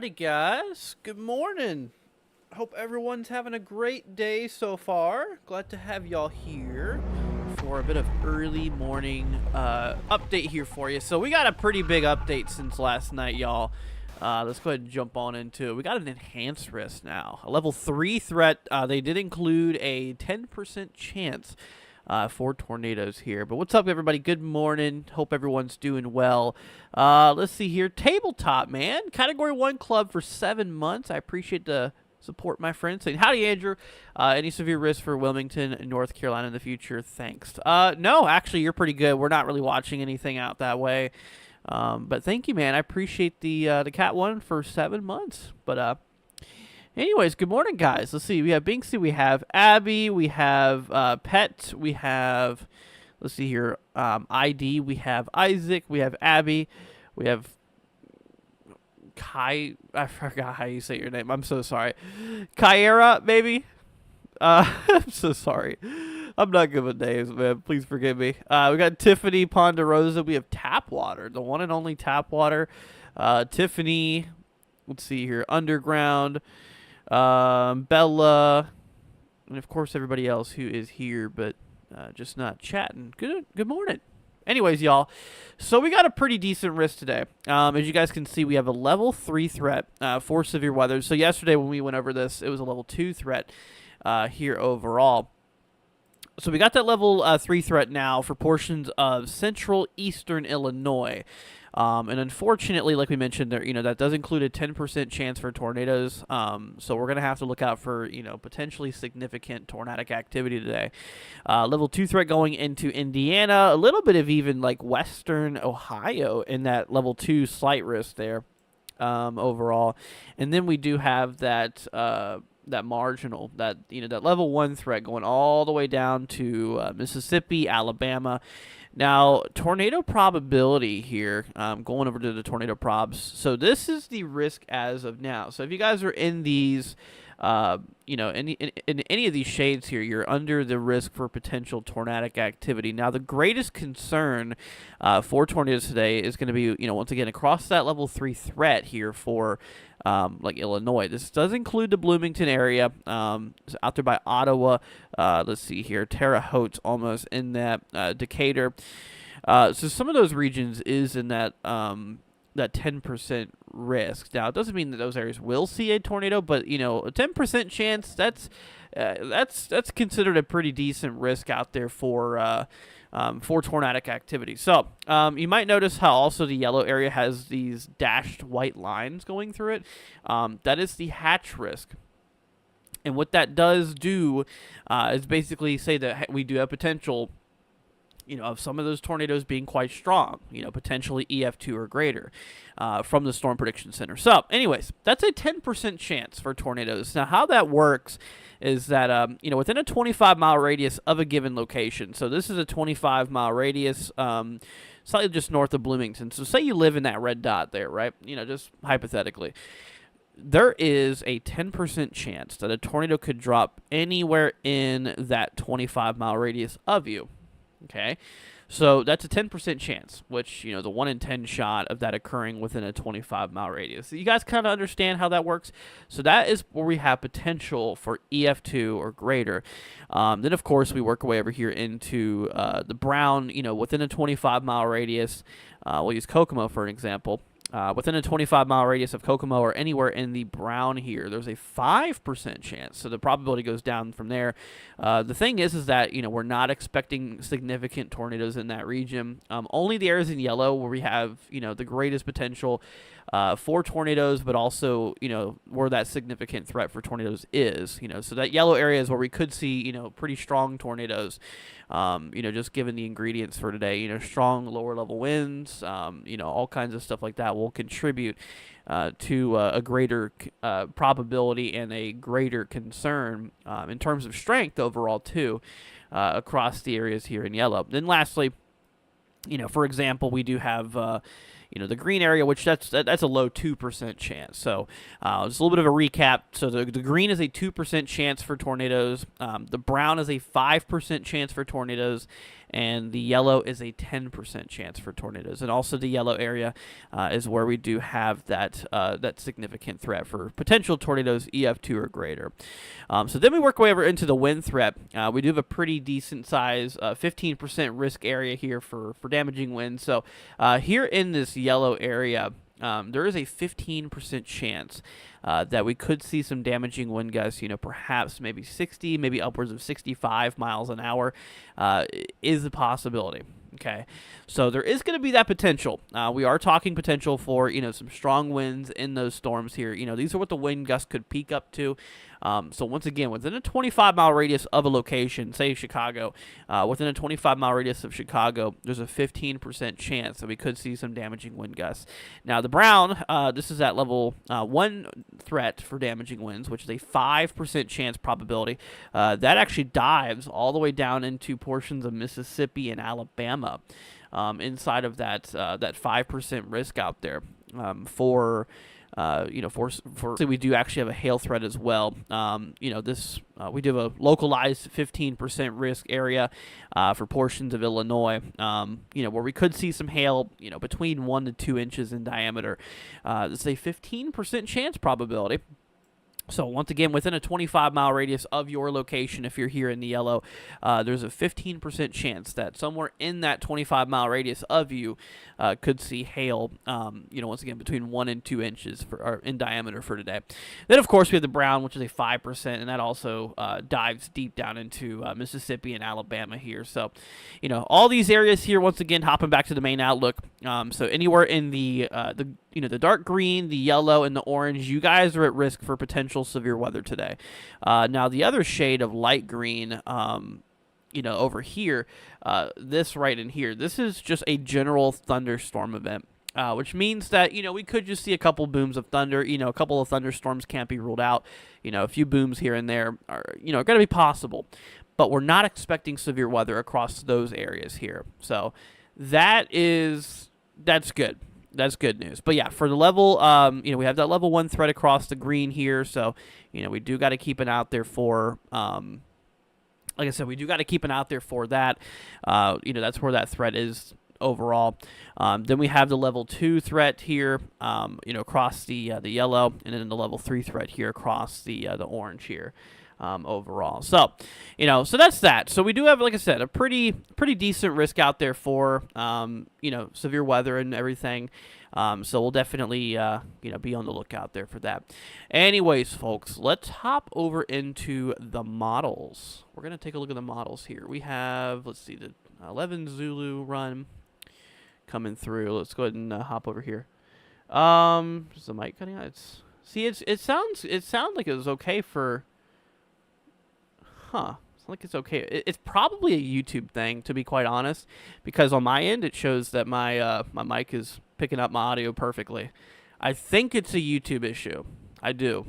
Alrighty, guys. Good morning. Hope everyone's having a great day so far. Glad to have y'all here for a bit of early morning update here for you. So we got a pretty big update since last night, y'all. Let's go ahead and jump on into it. We got an enhanced risk now. A level 3 threat. They did include a 10% chance for tornadoes here. But what's up, everybody? Good morning. Hope everyone's doing well. Let's see here. Tabletop, man. Category 1 club for 7 months. I appreciate the support, my friend. Saying, howdy, Andrew. Any severe risk for Wilmington and North Carolina in the future? Thanks. No, actually, you're pretty good. We're not really watching anything out that way. But thank you, man. I appreciate the Cat 1 for 7 months. But, anyways, good morning, guys. Let's see. We have Binksy, we have Abby, we have Pet, we have, let's see here, ID, we have Isaac, we have Abby, we have Kai. I forgot how you say your name. I'm so sorry. Kyera, maybe? I'm so sorry. I'm not good with names, man. Please forgive me. We got Tiffany Ponderosa. We have Tapwater, the one and only Tapwater. Tiffany, let's see here, Underground. Bella, and of course everybody else who is here, but just not chatting. Good morning. Anyways, y'all, so we got a pretty decent risk today. As you guys can see, we have a level 3 threat for severe weather. So yesterday when we went over this, it was a level 2 threat here overall. So we got that level 3 threat now for portions of central eastern Illinois. And unfortunately, like we mentioned, there, that does include a 10% chance for tornadoes. So we're going to have to look out for, potentially significant tornadic activity today. Level 2 threat going into Indiana, a little bit of even like western Ohio in that level 2 slight risk there overall. And then we do have that that marginal, that level 1 threat going all the way down to Mississippi, Alabama. Now, tornado probability here, going over to the tornado probs. So this is the risk as of now. So if you guys are in these, in any of these shades here, you're under the risk for potential tornadic activity. Now, the greatest concern for tornadoes today is going to be, once again, across that level 3 threat here for like Illinois. This does include the Bloomington area, out there by Ottawa. Let's see here, Terre Haute almost in that, Decatur. So some of those regions is in that that 10% risk. Now, it doesn't mean that those areas will see a tornado, but a 10% chance, that's considered a pretty decent risk out there for tornadic activity. So you might notice how also the yellow area has these dashed white lines going through it. That is the hatch risk. And what that does do is basically say that we do have potential, of some of those tornadoes being quite strong, potentially EF2 or greater from the Storm Prediction Center. So, anyways, that's a 10% chance for tornadoes. Now, how that works is that, within a 25-mile radius of a given location, so this is a 25-mile radius, slightly just north of Bloomington. So, say you live in that red dot there, right? Just hypothetically. There is a 10% chance that a tornado could drop anywhere in that 25-mile radius of you. Okay, so that's a 10% chance, which, the 1 in 10 shot of that occurring within a 25-mile radius. So you guys kind of understand how that works? So that is where we have potential for EF2 or greater. Then, of course, we work our way over here into the brown, within a 25-mile radius. We'll use Kokomo for an example. Within a 25-mile radius of Kokomo or anywhere in the brown here, there's a 5% chance. So the probability goes down from there. The thing is that, we're not expecting significant tornadoes in that region. Only the areas in yellow where we have, the greatest potential for tornadoes, but also, where that significant threat for tornadoes is. So that yellow area is where we could see, pretty strong tornadoes. Just given the ingredients for today, strong lower level winds, all kinds of stuff like that will contribute to a greater probability and a greater concern in terms of strength overall too across the areas here in yellow. Then lastly, for example, we do have the green area, which that's a low 2% chance. So just a little bit of a recap. So the green is a 2% chance for tornadoes. The brown is a 5% chance for tornadoes. And the yellow is a 10% chance for tornadoes. And also the yellow area is where we do have that significant threat for potential tornadoes EF2 or greater. So then we work our way over into the wind threat. We do have a pretty decent size 15% risk area here for damaging winds. So here in this yellow area, there is a 15% chance that we could see some damaging wind gusts, perhaps maybe 60, maybe upwards of 65 miles an hour is a possibility. Okay, so there is going to be that potential. We are talking potential for, some strong winds in those storms here. These are what the wind gusts could peak up to. So once again, within a 25-mile radius of a location, say Chicago, within a 25-mile radius of Chicago, there's a 15% chance that we could see some damaging wind gusts. Now, the brown, this is at level 1 threat for damaging winds, which is a 5% chance probability. That actually dives all the way down into portions of Mississippi and Alabama inside of that 5% risk out there for we do actually have a hail threat as well. We do have a localized 15% risk area for portions of Illinois, where we could see some hail, between 1 to 2 inches in diameter. It's a 15% chance probability. So once again, within a 25-mile radius of your location, if you're here in the yellow, there's a 15% chance that somewhere in that 25-mile radius of you could see hail, once again, between 1 and 2 inches in diameter for today. Then, of course, we have the brown, which is a 5%, and that also dives deep down into Mississippi and Alabama here. So, all these areas here, once again, hopping back to the main outlook. So anywhere in the dark green, the yellow, and the orange, you guys are at risk for potential severe weather today. Now, the other shade of light green, over here, this right in here, this is just a general thunderstorm event, which means that, we could just see a couple booms of thunder. A couple of thunderstorms can't be ruled out. A few booms here and there are, going to be possible. But we're not expecting severe weather across those areas here. So that's good. That's good news. But yeah, for the level, we have that level 1 threat across the green here. So, we do got to keep an eye out there for, like I said, we do got to keep an eye out there for that. That's where that threat is overall. Then we have the level 2 threat here, across the yellow, and then the level 3 threat here across the orange here. Overall. So, so that's that. So we do have, like I said, a pretty decent risk out there for, severe weather and everything. So we'll definitely, be on the lookout there for that. Anyways, folks, let's hop over into the models. We're going to take a look at the models here. We have, let's see, the 11 Zulu run coming through. Let's go ahead and hop over here. Is the mic cutting out? It sounds like it was okay for... It's like it's okay. It's probably a YouTube thing, to be quite honest, because on my end it shows that my mic is picking up my audio perfectly. I think it's a YouTube issue. I do.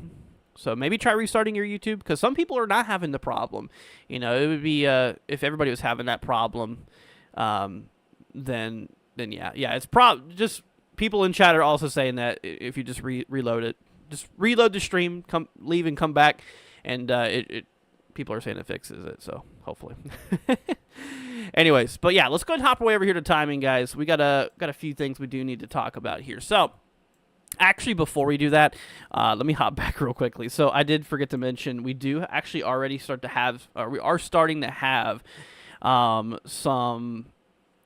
So maybe try restarting your YouTube, because some people are not having the problem. You know, it would be if everybody was having that problem, then yeah, it's just people in chat are also saying that if you just reload it, just reload the stream, leave and come back, and people are saying it fixes it. So hopefully. Anyways, but yeah, let's go and hop away over here to timing, guys. We got a few things we do need to talk about here. So. Actually, before we do that, let me hop back real quickly. So I did forget to mention we do actually already we are starting to have some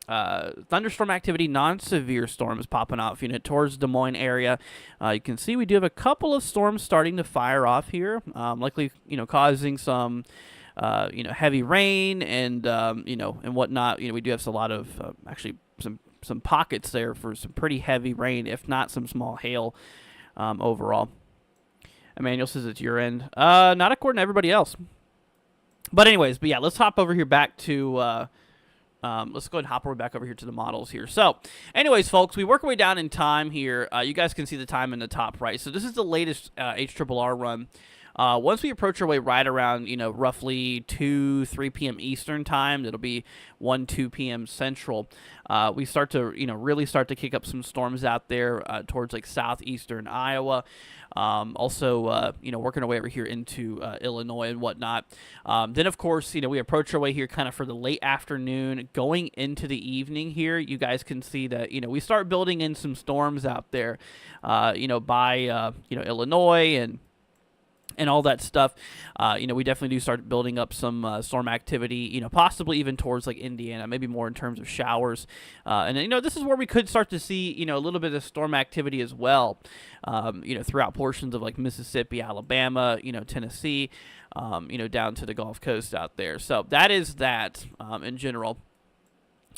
thunderstorm activity, non-severe storms popping off, towards Des Moines area. You can see we do have a couple of storms starting to fire off here, likely, causing some, heavy rain and, and whatnot. We do have a lot of, actually some pockets there for some pretty heavy rain, if not some small hail, overall. Emmanuel says it's your end. Not according to everybody else. But anyways, yeah, let's hop over here back to, let's go ahead and hop back over here to the models here. So, anyways, folks, we work our way down in time here. You guys can see the time in the top right. So this is the latest HRRR run. Once we approach our way right around, roughly 2, 3 p.m. Eastern time, it'll be 1, 2 p.m. Central. We start to, really start to kick up some storms out there towards like southeastern Iowa. Also, working our way over here into Illinois and whatnot. Then, of course, we approach our way here kind of for the late afternoon, going into the evening here. You guys can see that, we start building in some storms out there, by, Illinois and all that stuff. We definitely do start building up some storm activity, possibly even towards like Indiana, maybe more in terms of showers. And then, this is where we could start to see, a little bit of storm activity as well, throughout portions of like Mississippi, Alabama, Tennessee, down to the Gulf Coast out there. So that is that in general.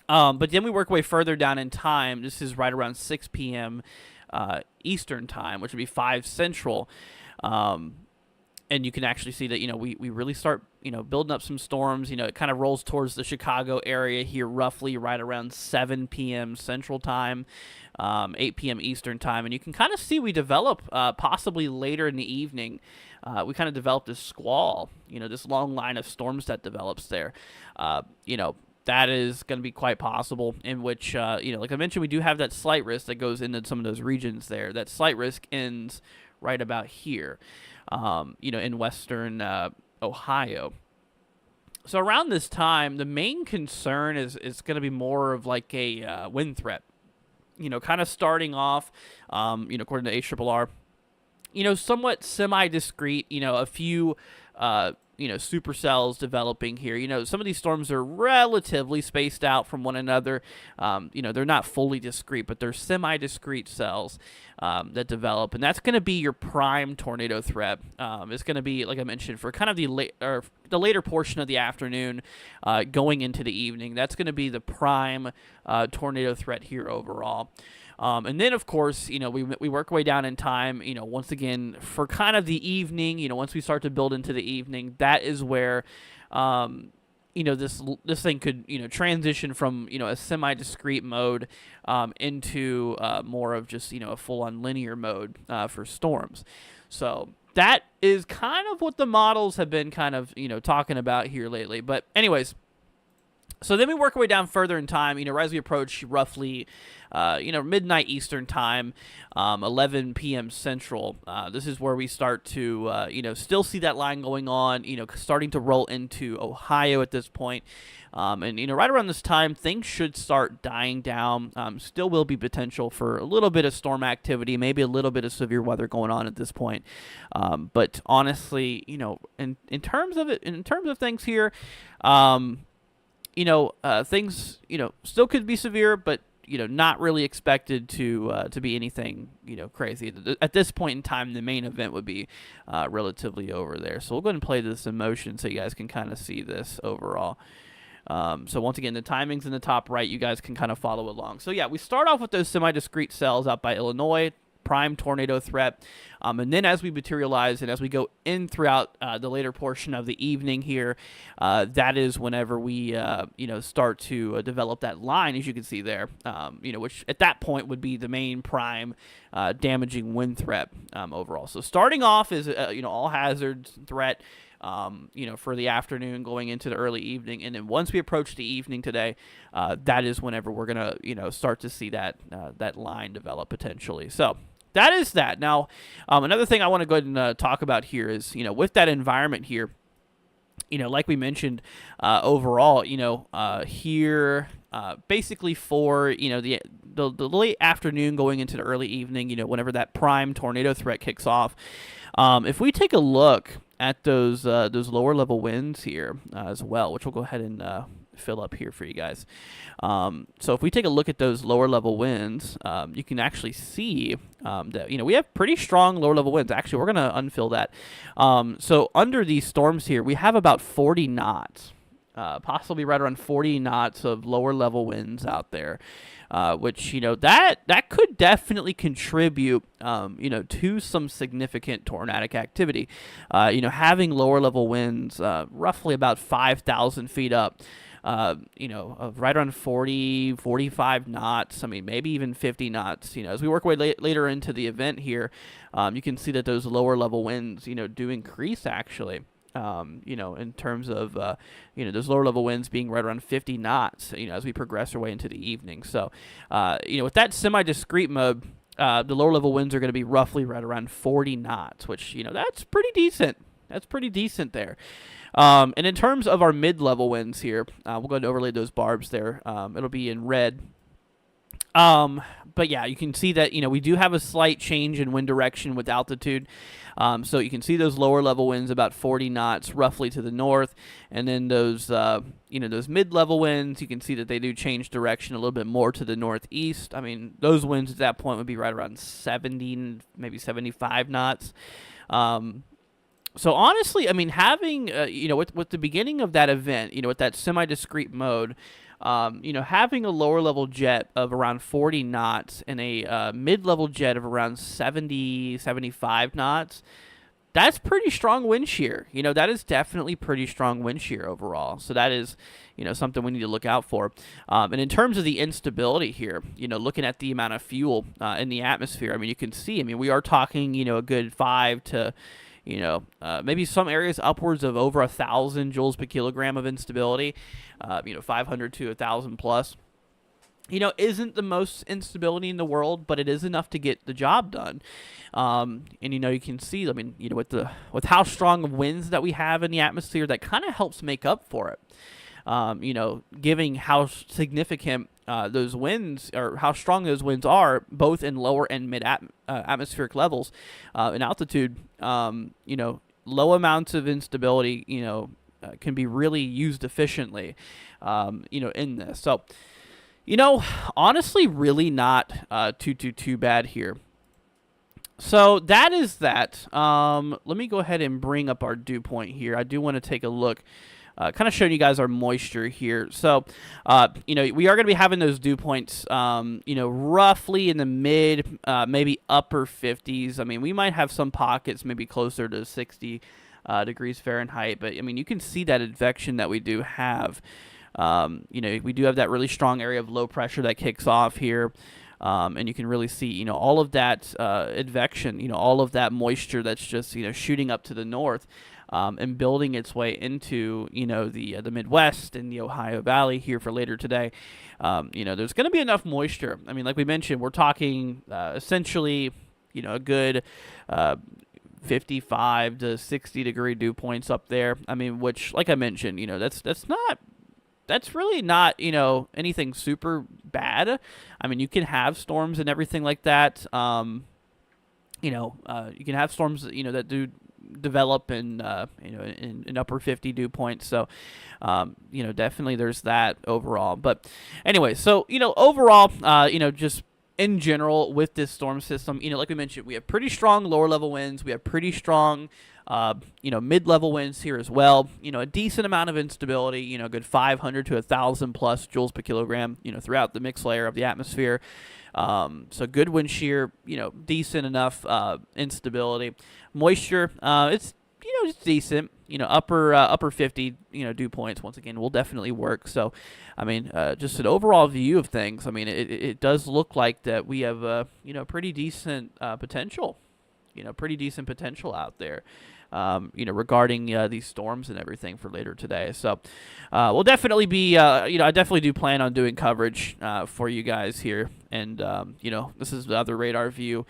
But then we work way further down in time. This is right around 6 p.m. Eastern time, which would be 5 Central. And you can actually see that, we really start, building up some storms. It kind of rolls towards the Chicago area here roughly right around 7 p.m. Central Time, 8 p.m. Eastern Time. And you can kind of see we develop possibly later in the evening. We kind of develop this squall, this long line of storms that develops there. That is going to be quite possible, in which, like I mentioned, we do have that slight risk that goes into some of those regions there. That slight risk ends right about here. In western Ohio. So around this time, the main concern is going to be more of like a wind threat. Kind of starting off, according to HRRR, somewhat semi-discrete, a few, supercells developing here. Some of these storms are relatively spaced out from one another. They're not fully discrete, but they're semi-discrete cells that develop, and that's going to be your prime tornado threat. It's going to be, like I mentioned, for kind of the later portion of the afternoon, going into the evening. That's going to be the prime tornado threat here overall. And then, of course, we work our way down in time, once again, for kind of the evening, once we start to build into the evening, that is where, this thing could, transition from, a semi-discrete mode into more of just, a full-on linear mode for storms. So that is kind of what the models have been kind of, talking about here lately. But anyways, so then we work our way down further in time, as we approach roughly, midnight Eastern time, 11 p.m. Central. This is where we start to, still see that line going on, starting to roll into Ohio at this point. And, right around this time, things should start dying down. Still will be potential for a little bit of storm activity, maybe a little bit of severe weather going on at this point. But honestly, in terms of things here, things, still could be severe, but, not really expected to be anything, crazy. At this point in time, the main event would be relatively over there. So we'll go ahead and play this in motion so you guys can kind of see this overall. So once again, the timing's in the top right. You guys can kind of follow along. So yeah, we start off with those semi-discrete cells out by Illinois, prime tornado threat. And then as we materialize and as we go in throughout the later portion of the evening here, that is whenever we, start to develop that line, as you can see there, which at that point would be the main prime damaging wind threat overall. So starting off is, all hazards threat, for the afternoon going into the early evening. And then once we approach the evening today, that is whenever we're going to, start to see that line develop potentially. So that is that. Now, another thing I want to go ahead and talk about here is, with that environment here, like we mentioned, overall, here, basically for, the late afternoon going into the early evening, whenever that prime tornado threat kicks off, if we take a look at those lower level winds here as well, which we'll go ahead and fill up here for you guys. So if we take a look at those lower level winds, you can actually see that we have pretty strong lower level winds. Actually, we're going to unfill that. So under these storms here, we have about 40 knots, possibly right around 40 knots of lower level winds out there. Which, that could definitely contribute, to some significant tornadic activity. Having lower level winds, roughly about 5,000 feet up, of right around 40, 45 knots, maybe even 50 knots, as we work way later into the event here, you can see that those lower level winds, do increase actually. In terms of, those lower level winds being right around 50 knots, as we progress our way into the evening. So, with that semi-discrete mode, the lower level winds are going to be roughly right around 40 knots, which, that's pretty decent. That's pretty decent there. And in terms of our mid-level winds here, we'll go ahead and overlay those barbs there. It'll be in red. But yeah, you can see that, we do have a slight change in wind direction with altitude. So you can see those lower level winds about 40 knots roughly to the north. And then those, those mid-level winds, you can see that they do change direction a little bit more to the northeast. Those winds at that point would be right around 70, maybe 75 knots. So honestly, having, with the beginning of that event, with that semi-discrete mode, having a lower level jet of around 40 knots and a mid-level jet of around 70, 75 knots, that's pretty strong wind shear. That is definitely pretty strong wind shear overall. So that is, something we need to look out for. And in terms of the instability here, looking at the amount of fuel in the atmosphere, you can see, we are talking, a good 5 to... maybe some areas upwards of over 1,000 joules per kilogram of instability, 500 to 1,000 plus. Isn't the most instability in the world, but it is enough to get the job done. And you can see, with how strong of winds that we have in the atmosphere, that kind of helps make up for it. Giving how significant those winds, or how strong those winds are, both in lower and mid atmospheric levels, in altitude, low amounts of instability, can be really used efficiently, in this. So, honestly, really not too bad here. So that is that. Let me go ahead and bring up our dew point here. I do want to take a look. Kind of showing you guys our moisture here. So, we are going to be having those dew points, roughly in the mid, maybe upper 50s. We might have some pockets maybe closer to 60 degrees Fahrenheit, but, you can see that advection that we do have. We do have that really strong area of low pressure that kicks off here. And you can really see, all of that advection, all of that moisture that's just, shooting up to the north. And building its way into, the Midwest and the Ohio Valley here for later today. There's going to be enough moisture. Like we mentioned, we're talking essentially, a good 55 to 60 degree dew points up there. Which, like I mentioned, that's really not, anything super bad. You can have storms and everything like that. You can have storms, that do develop in upper 50 dew points. So, definitely there's that overall. But anyway, so, overall, just in general with this storm system, like we mentioned, we have pretty strong lower level winds. We have pretty strong Mid-level winds here as well. A decent amount of instability. Good 500 to 1,000 plus joules per kilogram. Throughout the mixed layer of the atmosphere. So good wind shear. Decent enough instability. Moisture. It's it's decent. Upper 50. Dew points once again will definitely work. So, just an overall view of things. It does look like that we have pretty decent potential. Pretty decent potential out there. Regarding these storms and everything for later today. So we'll definitely be, I definitely do plan on doing coverage for you guys here. And, this is the other radar view.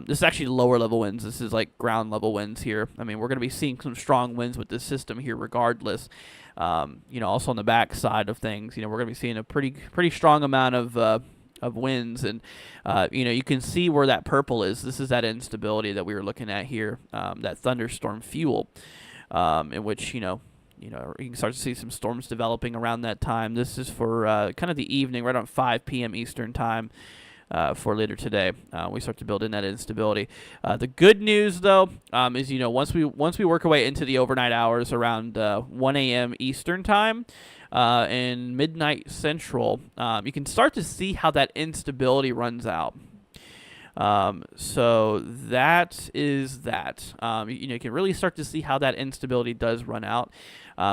This is actually lower level winds. This is like ground level winds here. We're going to be seeing some strong winds with this system here regardless. Also on the back side of things, we're going to be seeing a pretty strong amount of winds, and you can see where that purple is. This is that instability that we were looking at here, that thunderstorm fuel, in which you can start to see some storms developing around that time. This is for kind of the evening, right on 5 p.m. Eastern time. For later today, we start to build in that instability. The good news, though, is once we work our way into the overnight hours around 1 a.m. Eastern time, and midnight Central, you can start to see how that instability runs out. So that is that. You can really start to see how that instability does run out,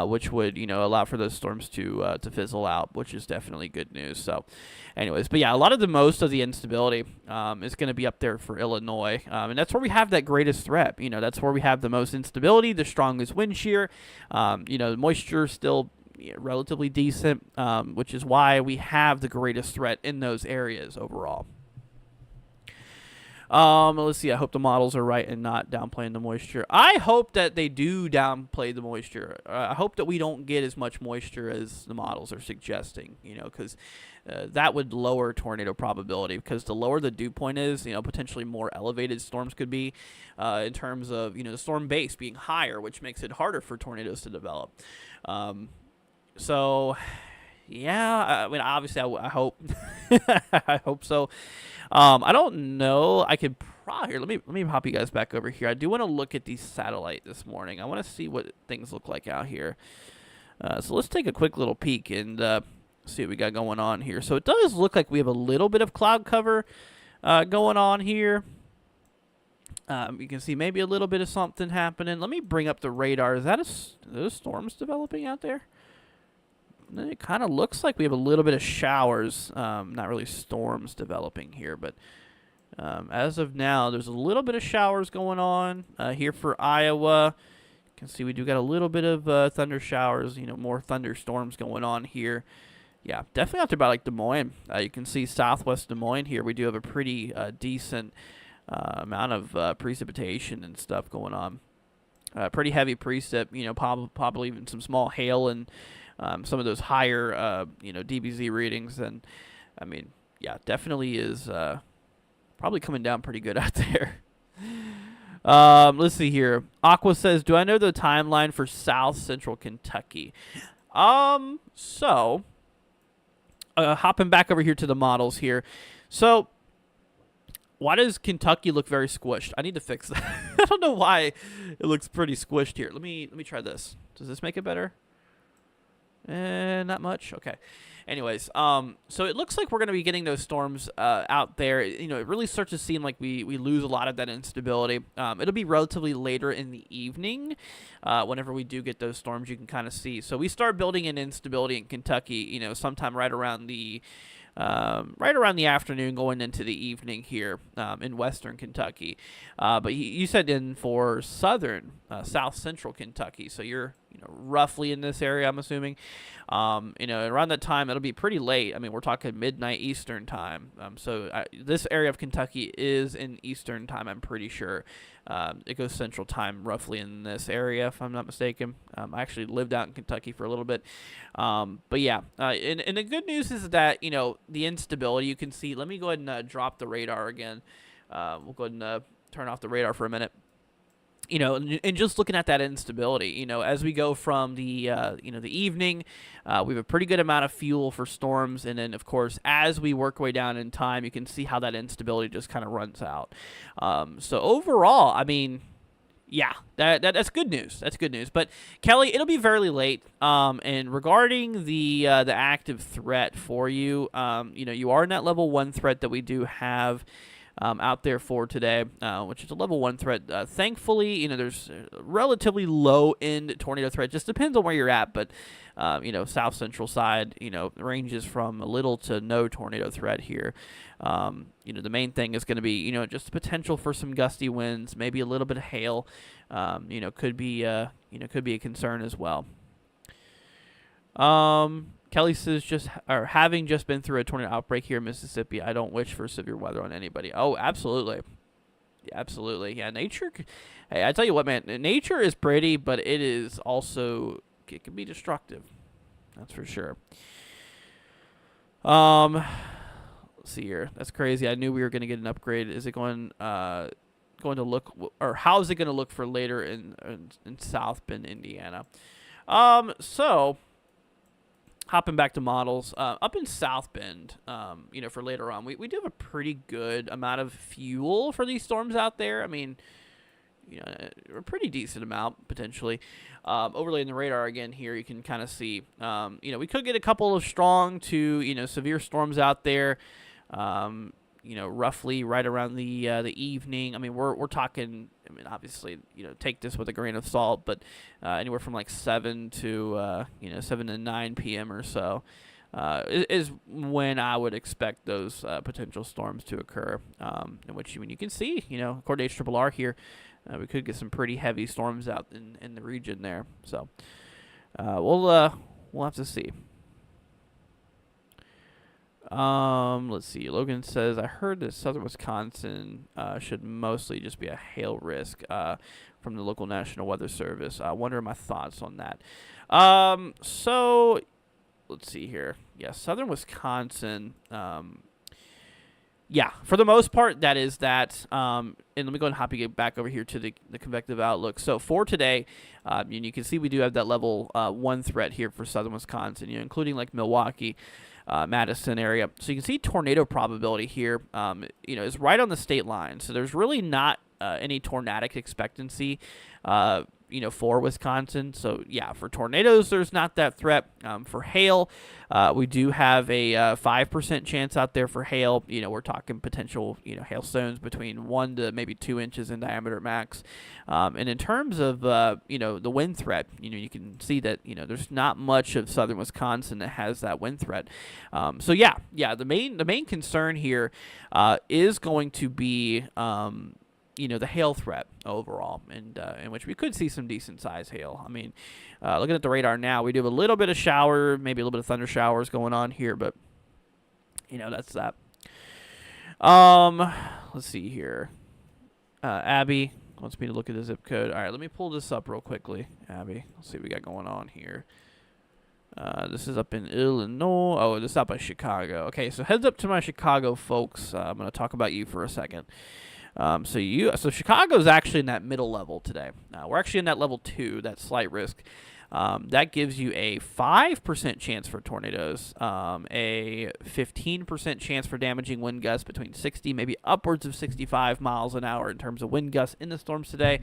which would allow for those storms to fizzle out, which is definitely good news. So, anyways, but yeah, most of the instability is going to be up there for Illinois, and that's where we have that greatest threat. That's where we have the most instability, the strongest wind shear. The moisture still relatively decent, which is why we have the greatest threat in those areas overall. Let's see. I hope the models are right and not downplaying the moisture. I hope that they do downplay the moisture. I hope that we don't get as much moisture as the models are suggesting, because that would lower tornado probability, because the lower the dew point is, potentially more elevated storms could be, in terms of, the storm base being higher, which makes it harder for tornadoes to develop. So, yeah, obviously, I hope, I hope so. I don't know. I could probably, let me hop you guys back over here. I do want to look at the satellite this morning. I want to see what things look like out here. So let's take a quick little peek and see what we got going on here. So it does look like we have a little bit of cloud cover going on here. You can see maybe a little bit of something happening. Let me bring up the radar. Is that are those storms developing out there? It kind of looks like we have a little bit of showers, not really storms developing here, but as of now, there's a little bit of showers going on here for Iowa. You can see we do got a little bit of thunder showers, more thunderstorms going on here. Yeah, definitely out there by like Des Moines. You can see southwest Des Moines here. We do have a pretty decent amount of precipitation and stuff going on. Pretty heavy precip, probably even some small hail and some of those higher, DBZ readings. And, yeah, definitely is probably coming down pretty good out there. Let's see here. Aqua says, do I know the timeline for South Central Kentucky? So, hopping back over here to the models here. So, why does Kentucky look very squished? I need to fix that. I don't know why it looks pretty squished here. Let me try this. Does this make it better? Not much. Okay. Anyways, so it looks like we're going to be getting those storms out there. It really starts to seem like we lose a lot of that instability. It'll be relatively later in the evening whenever we do get those storms. You can kind of see. So we start building in instability in Kentucky, sometime right around the afternoon going into the evening here in western Kentucky. But you said in for southern, south central Kentucky. So you're roughly in this area, I'm assuming. Around that time, it'll be pretty late. We're talking midnight Eastern time. So this area of Kentucky is in Eastern time, I'm pretty sure. It goes Central time roughly in this area, if I'm not mistaken. I actually lived out in Kentucky for a little bit. But yeah, and the good news is that, the instability you can see. Let me go ahead and drop the radar again. We'll go ahead and turn off the radar for a minute. And just looking at that instability, as we go from the evening, we have a pretty good amount of fuel for storms. And then, of course, as we work our way down in time, you can see how that instability just kind of runs out. So overall, Yeah, that's good news. That's good news. But Kelly, it'll be very late. And regarding the active threat for you, you are in that level 1 threat that we do have out there for today, which is a level 1 threat. Thankfully, there's a relatively low end tornado threat. Just depends on where you're at, but south central side, ranges from a little to no tornado threat here. The main thing is going to be, just the potential for some gusty winds, maybe a little bit of hail. Could be a concern as well. Kelly says, having just been through a tornado outbreak here in Mississippi, I don't wish for severe weather on anybody. Oh, absolutely. Yeah, absolutely. Yeah, nature. Hey, I tell you what, man, nature is pretty, but it is also, it can be destructive. That's for sure. Let's see here. That's crazy. I knew we were going to get an upgrade. Is it going to look, or how is it going to look for later in South Bend, Indiana? So hopping back to models, up in South Bend, for later on, we do have a pretty good amount of fuel for these storms out there. I mean, a pretty decent amount, potentially. Overlaying the radar again here, you can kind of see, we could get a couple of strong to, severe storms out there, roughly right around the evening. I mean, we're talking, obviously, take this with a grain of salt, but anywhere from like 7 to 9 p.m. or so is when I would expect those potential storms to occur. In which, you can see, according to HRRR here, we could get some pretty heavy storms out in the region there. So we'll have to see. Let's see. Logan says, I heard that southern Wisconsin should mostly just be a hail risk from the local National Weather Service. I wonder my thoughts on that. So let's see here. Yeah, southern Wisconsin. Yeah, for the most part, that is that. And let me go and hop back over here to the convective outlook. So for today, you can see we do have that level 1 threat here for southern Wisconsin, including like Milwaukee, Madison area. So you can see tornado probability here, is right on the state line. So there's really not any tornadic expectancy, for Wisconsin. So yeah, for tornadoes, there's not that threat. For hail, we do have a 5% chance out there for hail. We're talking potential, hailstones between 1 to maybe 2 inches in diameter max. And in terms of, the wind threat, you can see that, there's not much of southern Wisconsin that has that wind threat. So yeah, the main concern here is going to be, the hail threat overall, and in which we could see some decent size hail. I mean, looking at the radar now, we do have a little bit of shower, maybe a little bit of thunder showers going on here, but that's that. Let's see here. Abby wants me to look at the zip code. All right, let me pull this up real quickly, Abby. Let's see what we got going on here. This is up in Illinois. Oh, this is up by Chicago. Okay, so heads up to my Chicago folks. I'm going to talk about you for a second. So Chicago's actually in that middle level today. We're actually in that level 2, that slight risk. That gives you a 5% chance for tornadoes, a 15% chance for damaging wind gusts between 60, maybe upwards of 65 miles an hour in terms of wind gusts in the storms today.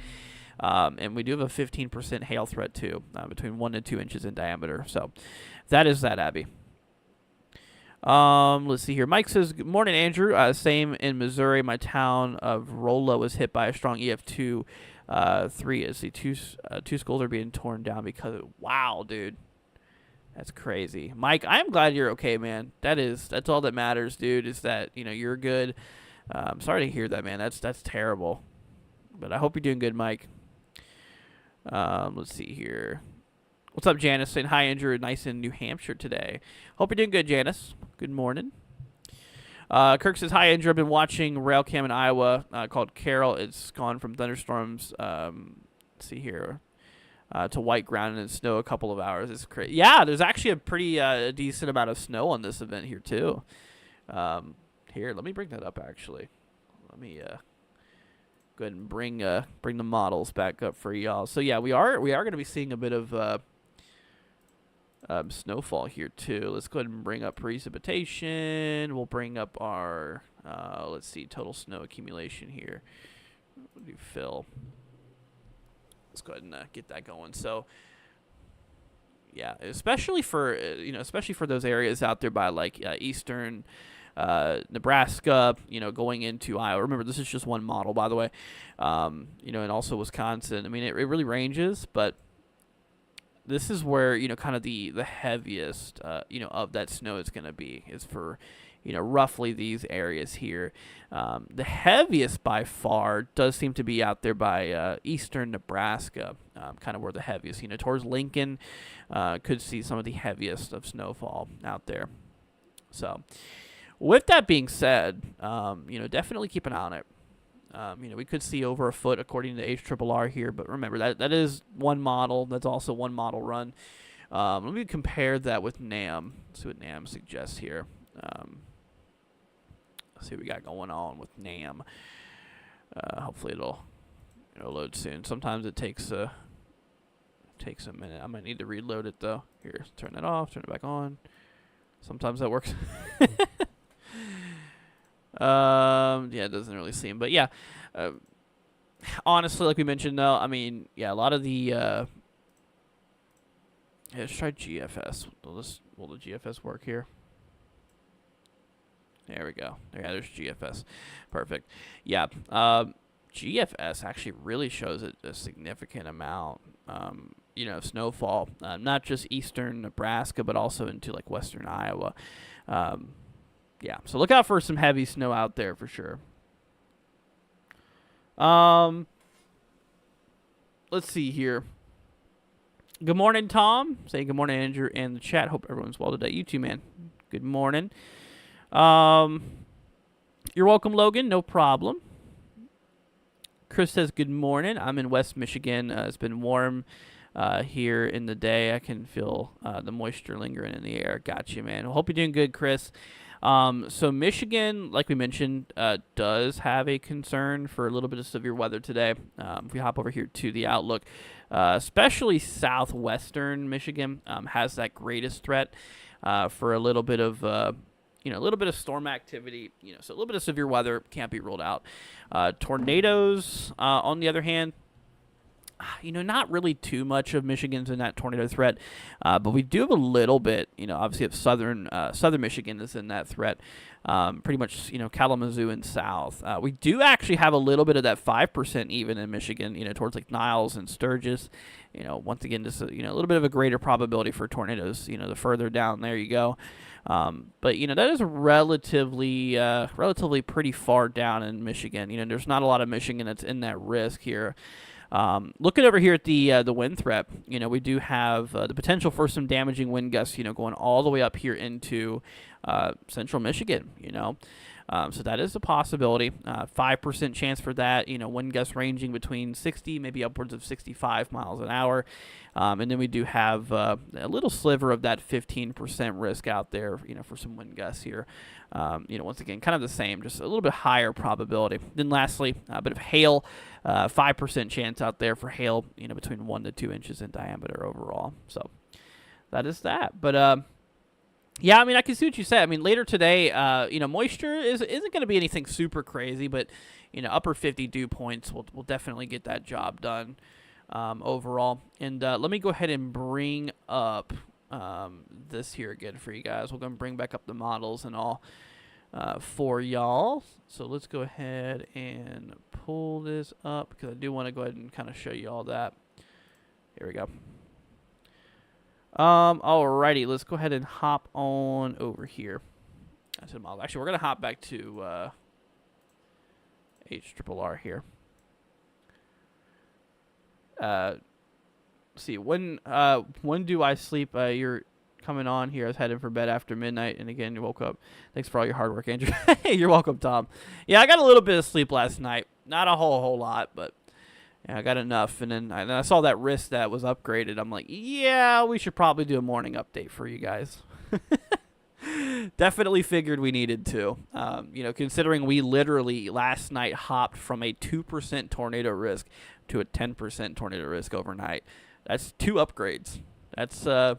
And we do have a 15% hail threat too, between 1 to 2 inches in diameter. So that is that, Abby. Let's see here. Mike says, good morning, Andrew. Same in Missouri. My town of Rolla was hit by a strong EF2 3. As the two schools are being torn down because of, wow, dude. That's crazy. Mike, I'm glad you're okay, man. That's all that matters, dude, is that, you're good. I'm sorry to hear that, man. That's terrible. But I hope you're doing good, Mike. Let's see here. What's up, Janice? Saying hi, Andrew. Nice in New Hampshire today. Hope you're doing good, Janice. Good morning. Kirk says, hi, Andrew. I've been watching rail cam in Iowa called Carol. It's gone from thunderstorms, let's see here, to white ground and snow a couple of hours. It's crazy. Yeah, there's actually a pretty decent amount of snow on this event here, too. Here, let me bring that up, actually. Let me go ahead and bring the models back up for y'all. So, yeah, we are going to be seeing a bit of snowfall here too. Let's go ahead and bring up precipitation. We'll bring up our let's see, total snow accumulation here. What do you fill? let's go ahead and get that going. So, yeah, especially for especially for those areas out there by like eastern Nebraska, going into Iowa. Remember, this is just one model, by the way. And also Wisconsin. I mean, it really ranges, but this is where kind of the heaviest of that snow is going to be is for roughly these areas here. The heaviest by far does seem to be out there by eastern Nebraska, kind of where the heaviest, towards Lincoln, could see some of the heaviest of snowfall out there. So with that being said, definitely keep an eye on it. We could see over a foot according to HRRR here, but remember that is one model. That's also one model run. Let me compare that with NAM. Let's see what NAM suggests here. Let's see what we got going on with NAM. Hopefully it'll load soon. Sometimes it takes a minute. I might need to reload it though. Here, turn that off, turn it back on. Sometimes that works. Yeah, it doesn't really seem, but yeah. Honestly, like we mentioned though, I mean, yeah, a lot of the yeah, let's try GFS. Will the GFS work here? There we go. Yeah, there's GFS. Perfect. Yeah, GFS actually really shows a significant amount, of snowfall, not just eastern Nebraska, but also into like western Iowa. Yeah, so look out for some heavy snow out there for sure. Let's see here. Good morning, Tom. Say good morning, Andrew, and the chat. Hope everyone's well today. You too, man. Good morning. You're welcome, Logan. No problem. Chris says good morning. I'm in West Michigan. It's been warm here in the day. I can feel the moisture lingering in the air. Gotcha, man. Well, hope you're doing good, Chris. So Michigan, like we mentioned, does have a concern for a little bit of severe weather today. If we hop over here to the outlook, especially southwestern Michigan has that greatest threat for a little bit of a little bit of storm activity. So a little bit of severe weather can't be ruled out. Tornadoes, on the other hand, not really too much of Michigan's in that tornado threat, but we do have a little bit, obviously if southern Michigan is in that threat, pretty much, Kalamazoo and south. We do actually have a little bit of that 5% even in Michigan, towards like Niles and Sturgis, once again, just, a little bit of a greater probability for tornadoes, the further down there you go. But, that is relatively pretty far down in Michigan. There's not a lot of Michigan that's in that risk here. Looking over here at the wind threat, we do have the potential for some damaging wind gusts, going all the way up here into central Michigan, so that is a possibility. 5% chance for that, wind gusts ranging between 60, maybe upwards of 65 miles an hour. And then we do have a little sliver of that 15% risk out there, for some wind gusts here. Once again, kind of the same, just a little bit higher probability. Then lastly, a bit of hail, 5% chance out there for hail, between 1 to 2 inches in diameter overall. So that is that. But yeah, I mean, I can see what you said. I mean, later today, moisture isn't going to be anything super crazy, but upper 50 dew points will definitely get that job done overall. And let me go ahead and bring up this here again for you guys. We're going to bring back up the models and all for y'all. So let's go ahead and pull this up because I do want to go ahead and kind of show you all that. Here we go. Alrighty, let's go ahead and hop on over here. Actually, we're going to hop back to HRRR here. See, when do I sleep? You're coming on here. I was heading for bed after midnight, and again, you woke up. Thanks for all your hard work, Andrew. Hey, you're welcome, Tom. Yeah, I got a little bit of sleep last night. Not a whole lot, but yeah, I got enough. And then I saw that wrist that was upgraded. I'm like, yeah, we should probably do a morning update for you guys. Definitely figured we needed to. Considering we literally last night hopped from a 2% tornado risk to a 10% tornado risk overnight. That's 2 upgrades. That's I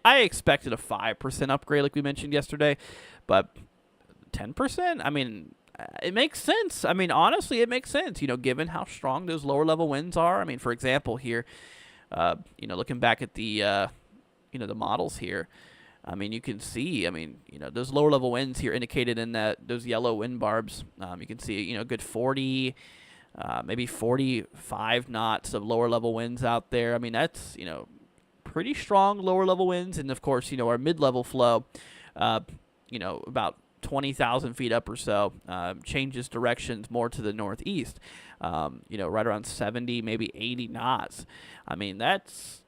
expected a 5% upgrade like we mentioned yesterday, but 10%? I mean, It makes sense. I mean, honestly, it makes sense. Given how strong those lower level winds are. I mean, for example, here, looking back at the models here. I mean, you can see. I mean, those lower level winds here indicated in those yellow wind barbs. You can see, a good 40, maybe 45 knots of lower level winds out there. I mean, that's pretty strong lower level winds, and of course, our mid level flow, about 20,000 feet up or so, changes directions more to the northeast, right around 70, maybe 80 knots. I mean, that's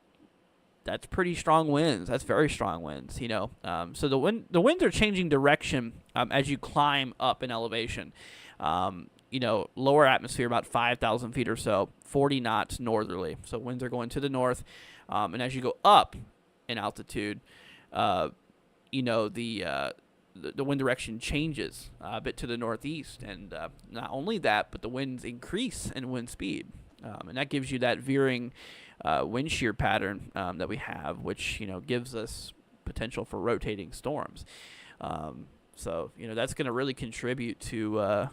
pretty strong winds. That's very strong winds, So the winds are changing direction as you climb up in elevation. Lower atmosphere, about 5,000 feet or so, 40 knots northerly. So winds are going to the north. And as you go up in altitude, the wind direction changes a bit to the northeast, and not only that, but the winds increase in wind speed, and that gives you that veering wind shear pattern that we have, which gives us potential for rotating storms. So that's going to really contribute to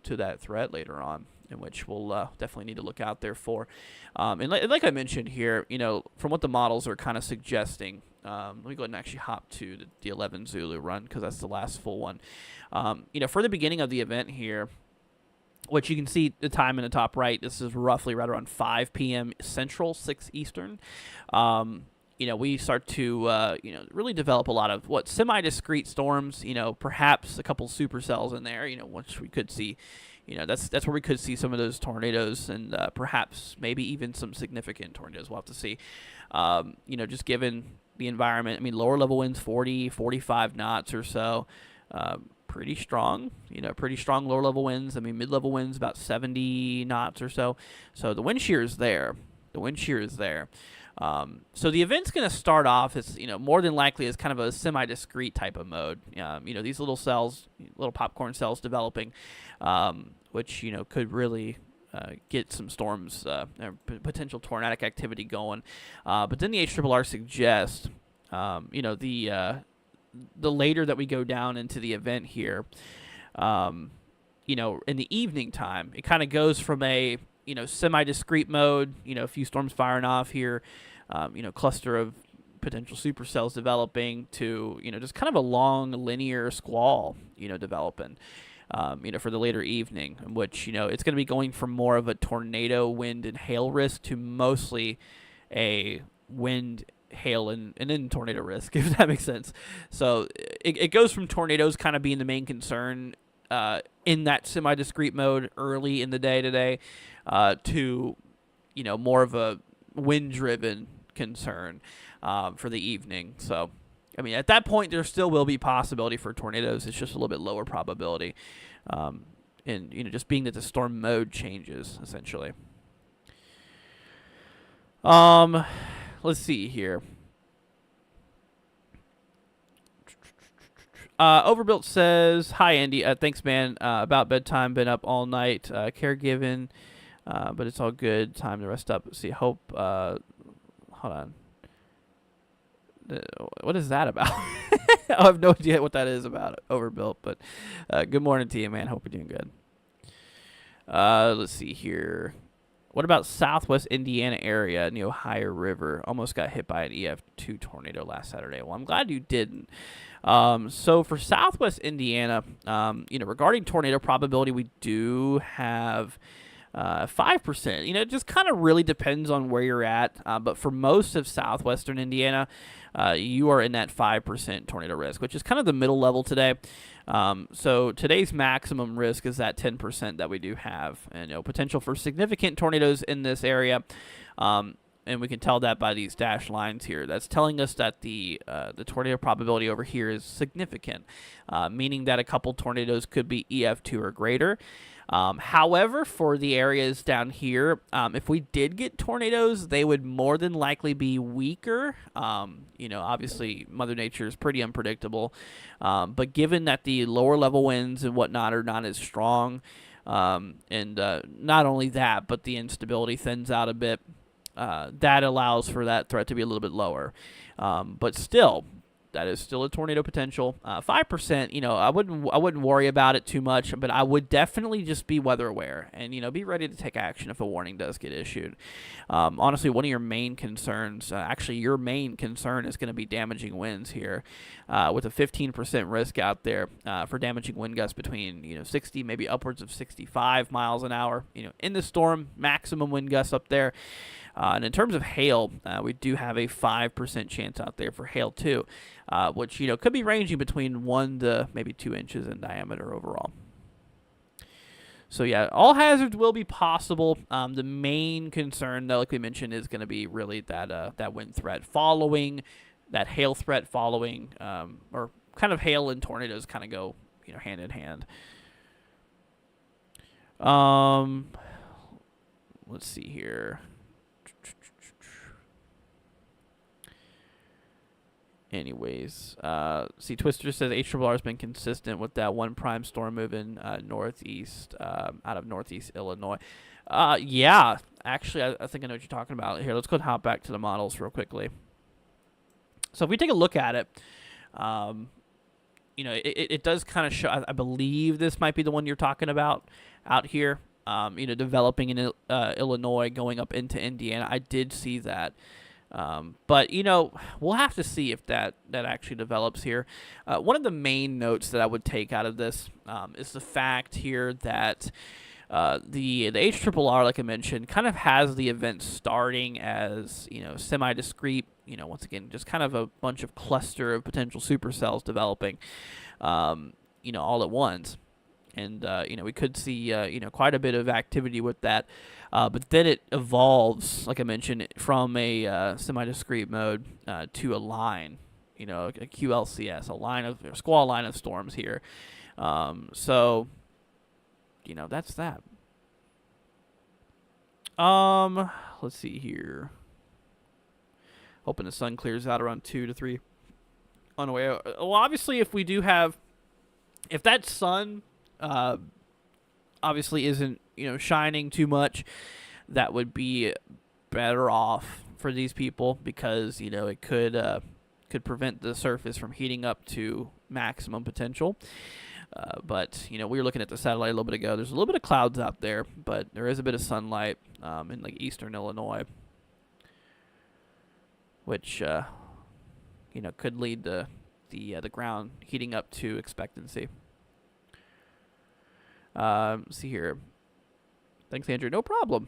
that threat later on, in which we'll definitely need to look out there for. And like I mentioned here, from what the models are kind of suggesting. Let me go ahead and actually hop to the 11 Zulu run, because that's the last full one. For the beginning of the event here, which you can see the time in the top right, this is roughly right around 5 p.m. Central, 6 Eastern. We start to really develop a lot of semi-discrete storms. Perhaps a couple supercells in there. Which we could see. That's where we could see some of those tornadoes, and perhaps maybe even some significant tornadoes. We'll have to see. Just given the environment. I mean, lower level winds 40, 45 knots or so. Pretty strong, pretty strong lower level winds. I mean, mid level winds about 70 knots or so. So the wind shear is there. So the event's going to start off as, more than likely as kind of a semi-discrete type of mode. These little cells, little popcorn cells developing, which, could really get some storms, potential tornadic activity going. But then the HRRR suggests, the later that we go down into the event here, in the evening time, it kind of goes from a, semi-discrete mode, a few storms firing off here, cluster of potential supercells developing to, just kind of a long linear squall, developing. For the later evening, in which, it's going to be going from more of a tornado, wind, and hail risk to mostly a wind, hail, and then tornado risk, if that makes sense. So it goes from tornadoes kind of being the main concern in that semi-discrete mode early in the day today to, more of a wind-driven concern for the evening. So I mean, at that point, there still will be possibility for tornadoes. It's just a little bit lower probability. And, just being that the storm mode changes, essentially. Let's see here. Overbuilt says, hi, Andy. Thanks, man. About bedtime. Been up all night. Caregiving. But it's all good. Time to rest up. Let's see. Hope. Hold on. What is that about? I have no idea what that is about, Overbuilt, but good morning to you, man. Hope you're doing good. Let's see here. What about southwest Indiana area, in the Ohio River? Almost got hit by an EF2 tornado last Saturday. Well, I'm glad you didn't. So for southwest Indiana, regarding tornado probability, we do have 5%. It just kind of really depends on where you're at. But for most of southwestern Indiana, you are in that 5% tornado risk, which is kind of the middle level today. So today's maximum risk is that 10% that we do have, and potential for significant tornadoes in this area. And we can tell that by these dashed lines here. That's telling us that the tornado probability over here is significant, meaning that a couple tornadoes could be EF2 or greater. However, for the areas down here, if we did get tornadoes, they would more than likely be weaker. Obviously, Mother Nature is pretty unpredictable. But given that the lower level winds and whatnot are not as strong, and not only that, but the instability thins out a bit, that allows for that threat to be a little bit lower. But still, That is still a tornado potential. 5%, I wouldn't worry about it too much, but I would definitely just be weather aware and, be ready to take action if a warning does get issued. Honestly, one of your main concerns, actually your main concern is going to be damaging winds here, with a 15% risk out there for damaging wind gusts between, 60, maybe upwards of 65 miles an hour, in the storm, maximum wind gusts up there. And in terms of hail, we do have a 5% chance out there for hail too, which, could be ranging between 1 to maybe 2 inches in diameter overall. So yeah, all hazards will be possible. The main concern, though, like we mentioned, is going to be really that wind threat following, that hail threat following, or kind of hail and tornadoes kind of go, hand in hand. Let's see here. Anyways, see, Twister says HRR has been consistent with that one prime storm moving northeast, out of northeast Illinois. Yeah, actually, I think I know what you're talking about. Here, let's go and hop back to the models real quickly. So if we take a look at it, it does kind of show, I believe this might be the one you're talking about out here, developing in Illinois, going up into Indiana. I did see that. But, we'll have to see if that actually develops here. One of the main notes that I would take out of this is the fact here that the HRRR, like I mentioned, kind of has the event starting as, semi-discrete, once again, just kind of a bunch of cluster of potential supercells developing, all at once. And, we could see, quite a bit of activity with that. But then it evolves, like I mentioned, from a semi-discrete mode to a line, a QLCS, a squall line of storms here. So, that's that. Let's see here. Hoping the sun clears out around 2 to 3 on the way out. Well, obviously, if that sun obviously isn't shining too much, that would be better off for these people, because it could prevent the surface from heating up to maximum potential. But we were looking at the satellite a little bit ago. There's a little bit of clouds out there, but there is a bit of sunlight in like eastern Illinois, which could lead to the ground heating up to expectancy. See here. Thanks, Andrew. No problem.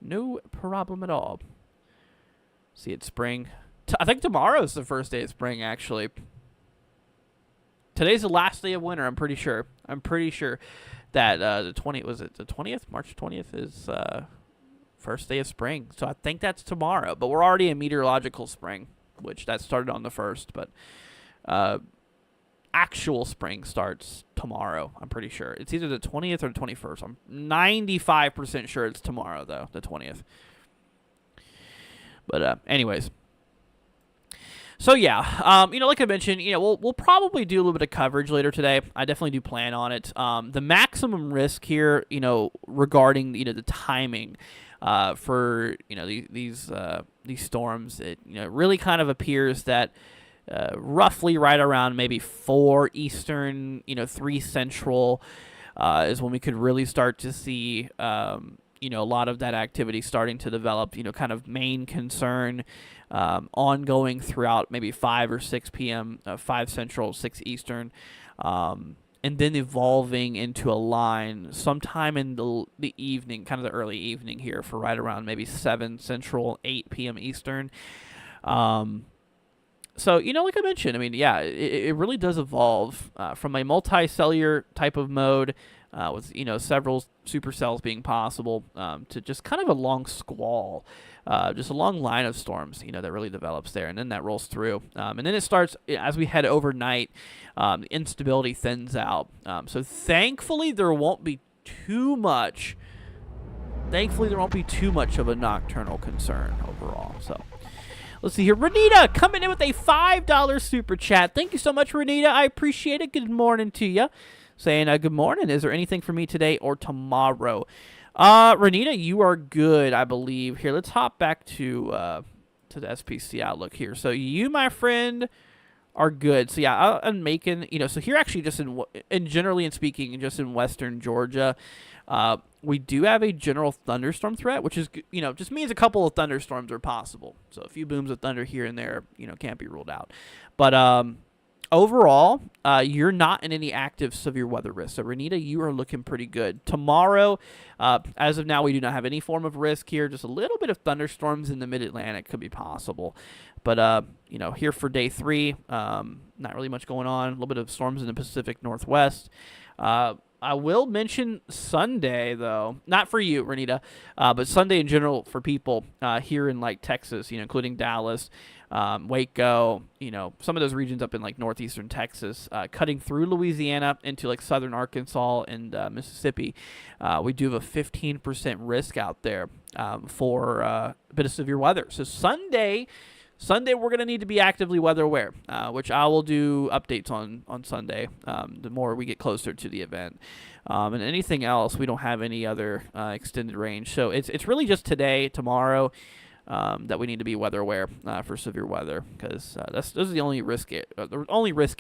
No problem at all. See, it's spring. I think tomorrow's the first day of spring, actually. Today's the last day of winter, I'm pretty sure. I'm pretty sure that the 20th, was it the 20th? March 20th is first day of spring. So I think that's tomorrow. But we're already in meteorological spring, which that started on the 1st. But actual spring starts tomorrow, I'm pretty sure. It's either the 20th or the 21st. I'm 95% sure it's tomorrow, though, the 20th. But anyways. So yeah, like I mentioned, we'll probably do a little bit of coverage later today. I definitely do plan on it. The maximum risk here, regarding the timing for these storms, it really kind of appears that roughly right around maybe 4 Eastern, 3 Central is when we could really start to see a lot of that activity starting to develop. Kind of main concern. Ongoing throughout maybe 5 or 6 p.m., 5 Central, 6 Eastern, and then evolving into a line sometime in the evening, kind of the early evening here, for right around maybe 7 Central, 8 p.m. Eastern. So, like I mentioned, it really does evolve from a multicellular type of mode with, several supercells being possible to just kind of a long squall. Just a long line of storms, that really develops there, and then that rolls through. And then it starts, as we head overnight, the instability thins out. So thankfully, there won't be too much of a nocturnal concern overall. So let's see here. Renita coming in with a $5 super chat. Thank you so much, Renita. I appreciate it. Good morning to you. Saying good morning. Is there anything for me today or tomorrow? Renita, you are good, I believe. Here, let's hop back to the SPC Outlook here. So you, my friend, are good. So yeah, I'm making, so here actually just in generally in speaking, just in western Georgia, we do have a general thunderstorm threat, which is, just means a couple of thunderstorms are possible. So a few booms of thunder here and there, can't be ruled out. But overall, you're not in any active severe weather risk. So Renita, you are looking pretty good. Tomorrow, as of now, we do not have any form of risk here. Just a little bit of thunderstorms in the mid-Atlantic could be possible. But, here for day 3, not really much going on. A little bit of storms in the Pacific Northwest. I will mention Sunday, though. Not for you, Renita, but Sunday in general for people here in, like, Texas, including Dallas, Waco, some of those regions up in, like, northeastern Texas, cutting through Louisiana into, like, southern Arkansas and Mississippi. We do have a 15% risk out there for a bit of severe weather. So Sunday, we're going to need to be actively weather aware, which I will do updates on Sunday the more we get closer to the event. And anything else, we don't have any other extended range. So it's really just today, tomorrow, that we need to be weather aware for severe weather, because those are the only risk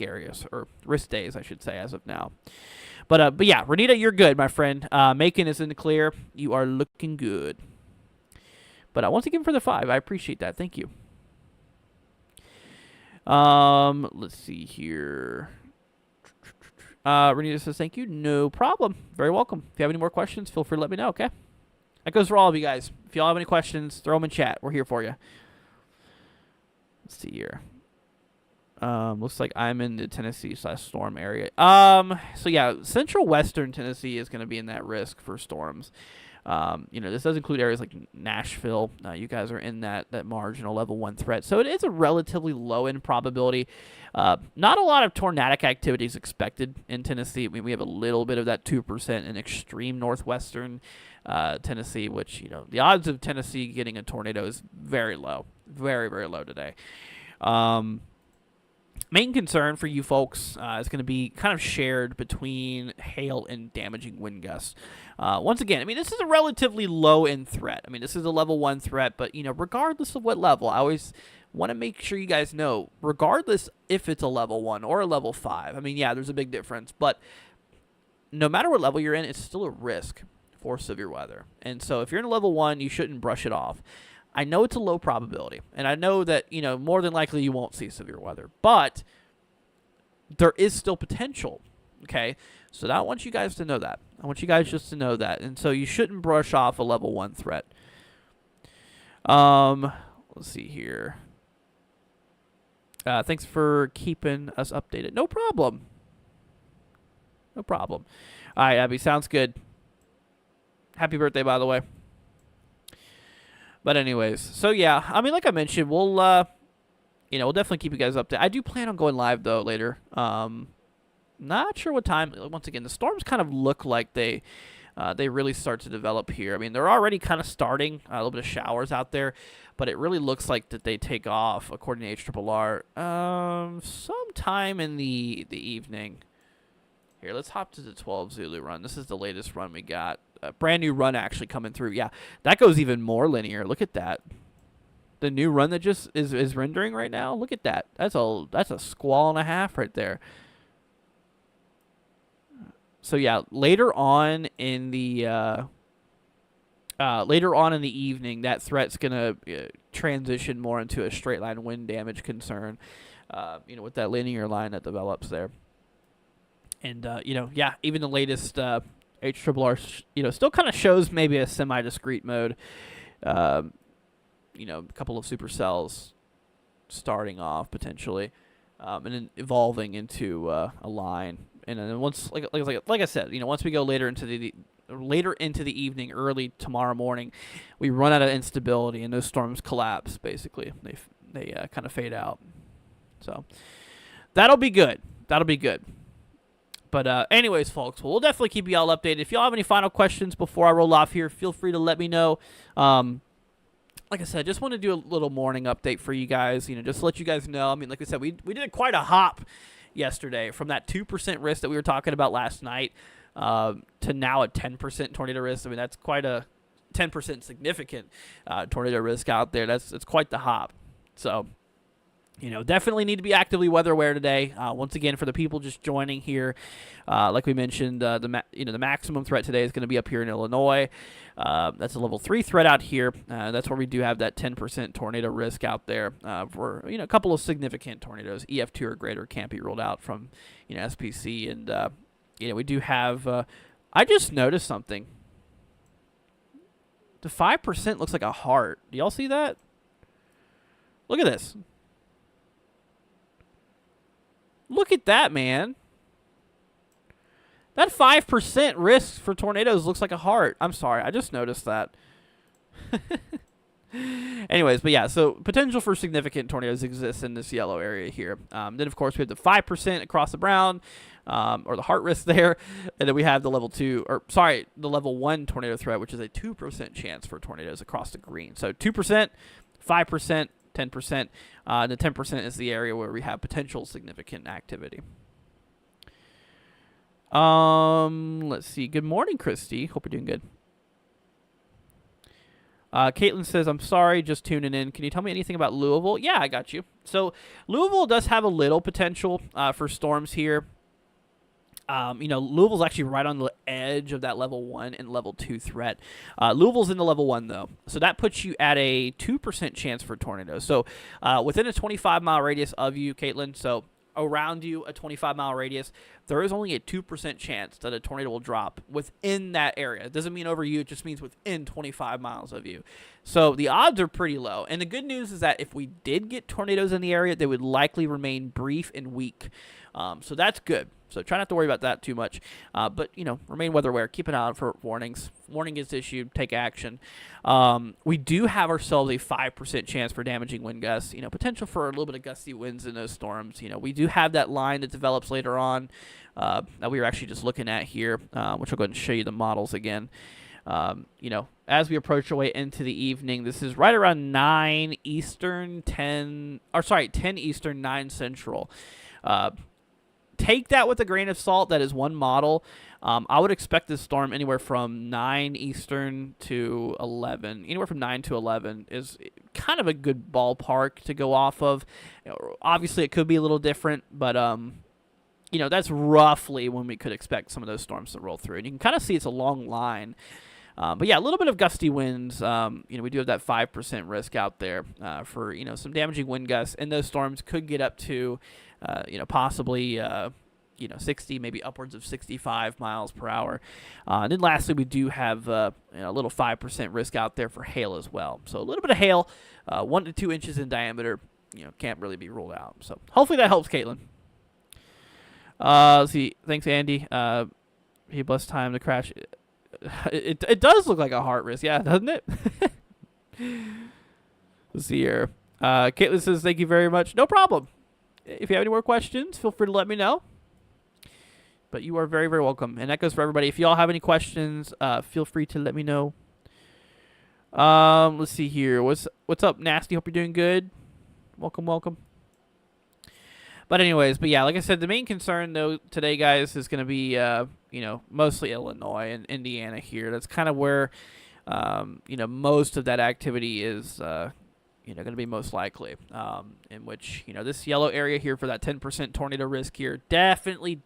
areas, or risk days, I should say, as of now. But yeah, Renita, you're good, my friend. Macon is in the clear. You are looking good. But I want to give him for the 5. I appreciate that. Thank you. Let's see here. Renita says, thank you. No problem. Very welcome. If you have any more questions, feel free to let me know, okay? That goes for all of you guys. If y'all have any questions, throw them in chat. We're here for you. Let's see here. Looks like I'm in the Tennessee/storm area. So yeah, central western Tennessee is going to be in that risk for storms. This does include areas like Nashville. You guys are in that marginal level 1 threat. So it is a relatively low end probability. Not a lot of tornadic activity is expected in Tennessee. I mean, we have a little bit of that 2% in extreme northwestern Tennessee, which, the odds of Tennessee getting a tornado is very low. Very, very low today. Main concern for you folks is going to be kind of shared between hail and damaging wind gusts. Once again, I mean, this is a relatively low-end threat. I mean, this is a level 1 threat, but, regardless of what level, I always want to make sure you guys know, regardless if it's a level 1 or a level 5, I mean, yeah, there's a big difference, but no matter what level you're in, it's still a risk for severe weather. And so if you're in a level 1, you shouldn't brush it off. I know it's a low probability, and I know that, more than likely you won't see severe weather, but there is still potential, okay? So I want you guys to know that. I want you guys just to know that, and so you shouldn't brush off a level 1 threat. Let's see here. Thanks for keeping us updated. No problem. No problem. All right, Abby, sounds good. Happy birthday, by the way. But anyways, so yeah, I mean, like I mentioned, we'll definitely keep you guys updated. I do plan on going live, though, later. Not sure what time. Once again, the storms kind of look like they really start to develop here. I mean, they're already kind of starting, a little bit of showers out there, but it really looks like that they take off, according to HRRR, sometime in the evening. Here, let's hop to the 12 Zulu run. This is the latest run we got. A brand new run actually coming through. Yeah, that goes even more linear. Look at that. The new run that just is rendering right now. Look at that. That's a squall and a half right there. So yeah, later on in the evening, that threat's gonna transition more into a straight line wind damage concern. With that linear line that develops there. And yeah, even the latest HRRR, still kind of shows maybe a semi-discrete mode. A couple of supercells starting off potentially, and then evolving into a line. And then once, like I said, once we go later into the evening, early tomorrow morning, we run out of instability and those storms collapse. Basically, they kind of fade out. So that'll be good. That'll be good. But anyways, folks, we'll definitely keep you all updated. If y'all have any final questions before I roll off here, feel free to let me know. Like I said, just want to do a little morning update for you guys, just to let you guys know. I mean, like I said, we did quite a hop yesterday from that 2% risk that we were talking about last night to now a 10% tornado risk. I mean, that's quite a 10% significant tornado risk out there. It's quite the hop. So Definitely need to be actively weather aware today. Once again, for the people just joining here, like we mentioned, the maximum threat today is going to be up here in Illinois. That's a level 3 threat out here. That's where we do have that 10% tornado risk out there for a couple of significant tornadoes. EF2 or greater can't be ruled out from SPC, and we do have. I just noticed something. The 5% looks like a heart. Do y'all see that? Look at this. Look at that, man. That 5% risk for tornadoes looks like a heart. I'm sorry. I just noticed that. Anyways, but yeah, so potential for significant tornadoes exists in this yellow area here. Then, of course, we have the 5% across the brown, or the heart risk there. And then we have the the level 1 tornado threat, which is a 2% chance for tornadoes across the green. So 2%, 5%, 10%. The 10% is the area where we have potential significant activity. Let's see. Good morning, Christy. Hope you're doing good. Caitlin says, I'm sorry, just tuning in. Can you tell me anything about Louisville? Yeah, I got you. So Louisville does have a little potential for storms here. Louisville's actually right on the edge of that level 1 and level 2 threat. Louisville's in the level 1, though. So that puts you at a 2% chance for tornadoes. So within a 25-mile radius of you, Caitlin, so around you, a 25-mile radius, there is only a 2% chance that a tornado will drop within that area. It doesn't mean over you. It just means within 25 miles of you. So the odds are pretty low. And the good news is that if we did get tornadoes in the area, they would likely remain brief and weak. So that's good. So try not to worry about that too much. But, remain weather aware. Keep an eye out for warnings. Warning is issued. Take action. We do have ourselves a 5% chance for damaging wind gusts. Potential for a little bit of gusty winds in those storms. We do have that line that develops later on that we were actually just looking at here, which I'll go ahead and show you the models again. As we approach our way into the evening, this is right around 9 Eastern, 10 Eastern, 9 Central. Take that with a grain of salt. That is one model. I would expect this storm anywhere from 9 Eastern to 11. Anywhere from 9 to 11 is kind of a good ballpark to go off of. Obviously, it could be a little different, but that's roughly when we could expect some of those storms to roll through. And you can kind of see it's a long line. But yeah, a little bit of gusty winds. We do have that 5% risk out there for some damaging wind gusts, and those storms could get up to possibly 60, maybe upwards of 65 miles per hour. And then lastly, we do have a little 5% risk out there for hail as well. So a little bit of hail, 1 to 2 inches in diameter, can't really be ruled out. So hopefully that helps, Caitlin. Let's see. Thanks, Andy. He blessed time to crash. It does look like a heart risk, yeah, doesn't it? Let's see here. Caitlin says, thank you very much. No problem. If you have any more questions, feel free to let me know. But you are very, very welcome. And that goes for everybody. If you all have any questions, feel free to let me know. Let's see here. What's up, Nasty? Hope you're doing good. Welcome. But anyways, yeah, like I said, the main concern, though, today, guys, is going to be, mostly Illinois and Indiana here. That's kind of where, most of that activity is, going to be most likely, in which, this yellow area here for that 10% tornado risk here, definitely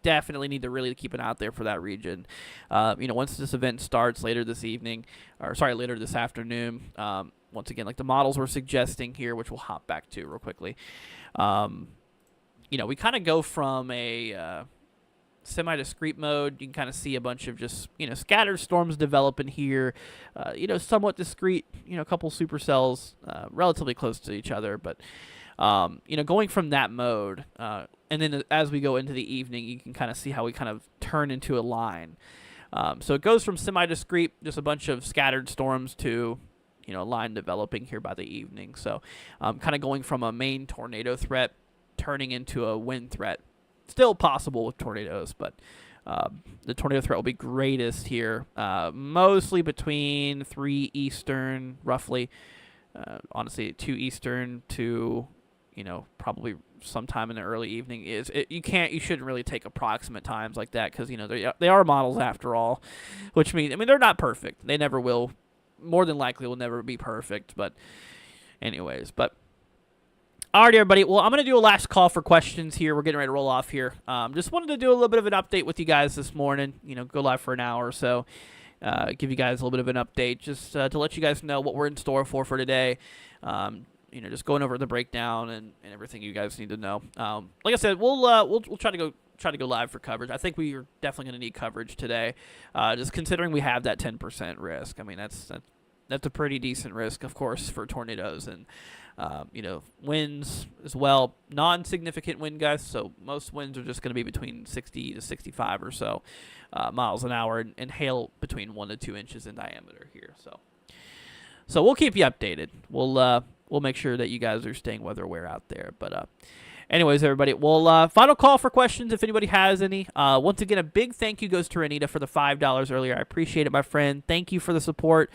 need to really keep an eye out there for that region. Once this event starts later this afternoon, once again, like the models were suggesting here, which we'll hop back to real quickly, we kind of go from a semi-discrete mode. You can kind of see a bunch of just, scattered storms developing here, somewhat discrete, a couple supercells relatively close to each other. But, going from that mode, and then as we go into the evening, you can kind of see how we kind of turn into a line. So it goes from semi-discrete, just a bunch of scattered storms, to, a line developing here by the evening. So kind of going from a main tornado threat turning into a wind threat. Still possible with tornadoes, but the tornado threat will be greatest here, mostly between 3 Eastern, roughly, honestly, 2 Eastern to, probably sometime in the early evening. You shouldn't really take approximate times like that, because, they are models after all, which means, they're not perfect. They never will, more than likely will never be perfect, but anyways, but Alrighty, everybody. Well, I'm going to do a last call for questions here. We're getting ready to roll off here. Just wanted to do a little bit of an update with you guys this morning. Go live for an hour or so. Give you guys a little bit of an update just to let you guys know what we're in store for today. Just going over the breakdown and everything you guys need to know. Like I said, we'll try to go live for coverage. I think we are definitely going to need coverage today, just considering we have that 10% risk. I mean, that's a pretty decent risk, of course, for tornadoes and winds as well. Non-significant wind gusts, so most winds are just going to be between 60 to 65 or so miles an hour, and hail between 1 to 2 inches in diameter here. So we'll keep you updated. We'll make sure that you guys are staying weather aware out there. But anyways, everybody, well, final call for questions if anybody has any. Once again, a big thank you goes to Renita for the $5 earlier. I appreciate it, my friend. Thank you for the support.